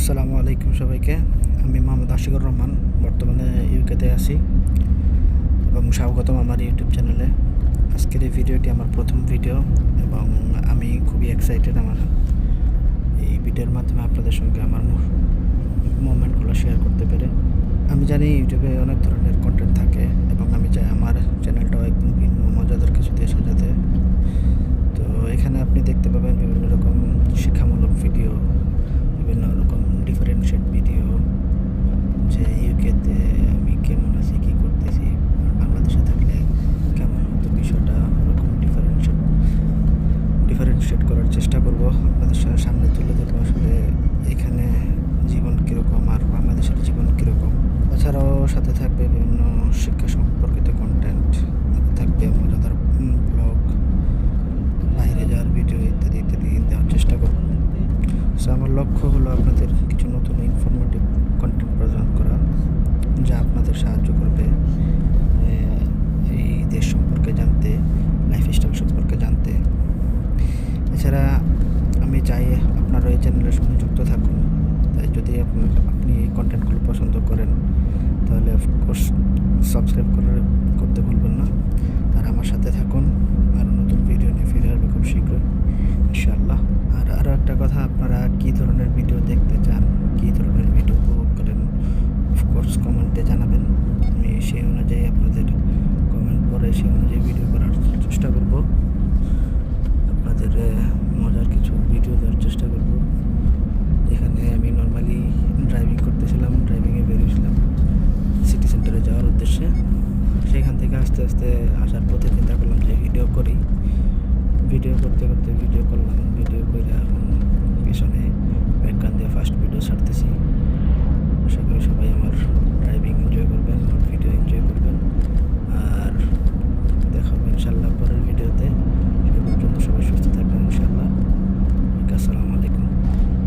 আসসালামু আলাইকুম সবাইকে। আমি মোহাম্মদ আশিকুর রহমান, বর্তমানে ইউকেতে আছি এবং স্বাগতম আমার ইউটিউব চ্যানেলে। আজকের এই ভিডিওটি আমার প্রথম ভিডিও এবং আমি খুবই এক্সাইটেড আমার এই ভিডিওর মাধ্যমে আপনাদের সঙ্গে আমার মোমেন্টগুলো শেয়ার করতে পেরে। আমি জানি ইউটিউবে অনেক ধরনের কন্টেন্ট থাকে এবং আমি চাই আমার চ্যানেলটাও একদম ভিন্ন মজাদার কিছু দিয়ে সাজাতে। তো এখানে আপনি দেখতে পাবেন বিভিন্ন রকম শিক্ষামূলক ভিডিও, বিভিন্ন রকম ডিফারেন্সিয়েট ভিডিও, যে ইউকেতে আমি কেমন আছি, কী করতেছি, আর বাংলাদেশে থাকলে কেমন হতো বিষয়টা, ওরকম ডিফারেন্সিয়েট করার চেষ্টা করব, আপনাদের সামনে তুলে ধরবো আসলে এখানে জীবন কীরকম আর বাংলাদেশের জীবন কীরকম। তাছাড়াও সাথে থাকবে বিভিন্ন শিক্ষা সম্পর্কিত কন্টেন্ট, থাকবে মজাদার ব্লগ, বাইরে যাওয়ার ভিডিও ইত্যাদি ইত্যাদি দেওয়ার চেষ্টা করব। সো আমার লক্ষ্য হলো আপনাদের কিছু নতুন ইনফরমেটিভ কন্টেন্ট প্রদান করা, যা আপনাদের সাহায্য করবে এই দেশ সম্পর্কে জানতে, লাইফস্টাইল সম্পর্কে জানতে। এছাড়া আমি চাই আপনারা এই চ্যানেলের সঙ্গে যুক্ত থাকুন। তাই যদি আপনি এই কন্টেন্টগুলো পছন্দ করেন তাহলে অফকোর্স সাবস্ক্রাইব করতে ভুলবেন না, আর আমার সাথে থাকুন। আর নতুন ভিডিও নিয়ে ফিরে আসবে খুব শীঘ্রই ইনশাআল্লাহ। আর আরও একটা কথা, আপনারা কি